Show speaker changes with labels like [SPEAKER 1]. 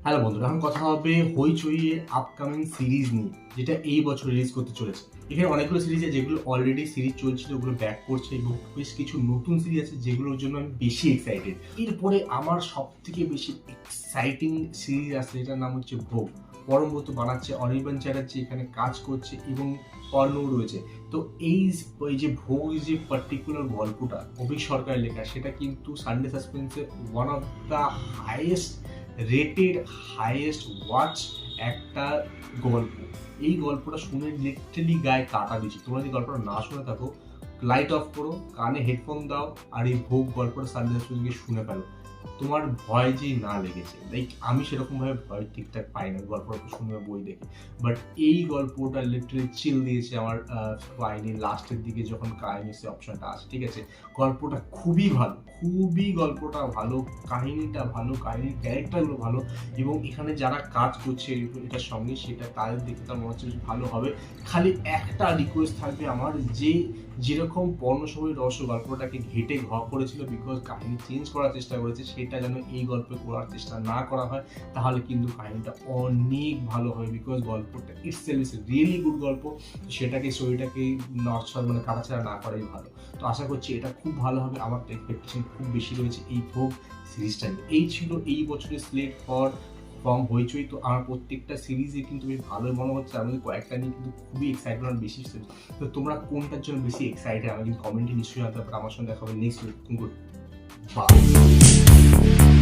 [SPEAKER 1] Hello বন্ধুরা, এখন কথা হবে হইচই এর আপকামিং সিরিজ নিয়ে, যেটা এই বছর রিলিজ করতে চলেছে। এখানে অনেকগুলো সিরিজ আছে যেগুলো অলরেডি সিরিজ চলছিল, ওগুলো ব্যাক করছে, এবং বেশ কিছু নতুন সিরিজ আছে যেগুলোর জন্য আমি বেশি এক্সাইটেড। এরপরে আমার সব থেকে বেশি এক্সাইটিং সিরিজ আছে, যেটার নাম হচ্ছে ভোগ। পরমব্রত বানাচ্ছে, অনির্বাণ চ্যাটার্জি এখানে কাজ করছে এবং অর্ণব রয়েছে। তো এই যে ভোগ যে পার্টিকুলার গল্পটা অভি সরকারের লেখা, সেটা কিন্তু সানডে সাসপেন্সের one of the highest rated, highest watch একটা গল্প। এই গল্পটা শুনে লিটারালি গায়ে কাটা দিচ্ছে। তোমরা যদি গল্পটা না শুনে থাকো, লাইট অফ করো, কানে হেডফোন দাও, আর এই ভোগ গল্পটা সানডে সাসপেন্সকে শুনে ফেলো। তোমার ভয় যেই না লেগেছে, লাইক আমি সেরকমভাবে ভয় ঠিকঠাক পাই না গল্পটা শুনে বই দেখে, বাট এই গল্পটা লিটারালি চিল দিয়েছে আমার কাহিনীর লাস্টের দিকে যখন ক্লাইম্যাক্সের অপশনটা আসে। ঠিক আছে, গল্পটা খুবই ভালো, খুবই গল্পটা ভালো, কাহিনীটা ভালো, কাহিনীর ক্যারেক্টারগুলো ভালো, এবং এখানে যারা কাজ করছে এটার সঙ্গে, সেটা তাদের দেখে তার মনে হচ্ছে ভালো হবে। খালি একটা রিকোয়েস্ট থাকবে আমার, যে যেরকম পর্ণশমী রহস্য গল্পটাকে ঘেটে ঘ করেছিল, বিকজ কাহিনী চেঞ্জ করার চেষ্টা করেছে, সেটা যেন এই গল্পে করার চেষ্টা না করা হয়, তাহলে কিন্তু কাহিনীটা অনেক ভালো হয়। বিকজ গল্পটা ইটসেলফ ইজ রিয়েলি গুড গল্প, সেটাকে স্টোরিটাকে নড়ছড় মানে কাটাছাড়া না করাই ভালো। তো আশা করছি এটা খুব ভালো হবে, আমার এক্সপেকটেশন খুব বেশি রয়েছে এই ভোগ সিরিজটা নিয়ে। এই ছিল এই বছরের স্লেট ফর ফ্রম হইচই। তো আমার প্রত্যেকটা সিরিজে কিন্তু বেশ ভালোই মনে হচ্ছে, তার মধ্যে কয়েকটা নিয়ে কিন্তু খুবই এক্সাইটমেন্ট বেশি। তো তোমরা কোনটার জন্য বেশি এক্সাইটেড আমাকে কমেন্টে নিশ্চয়ই জানাতে পারো। আমার সঙ্গে দেখা হবে নেক্সট উইক। বাই।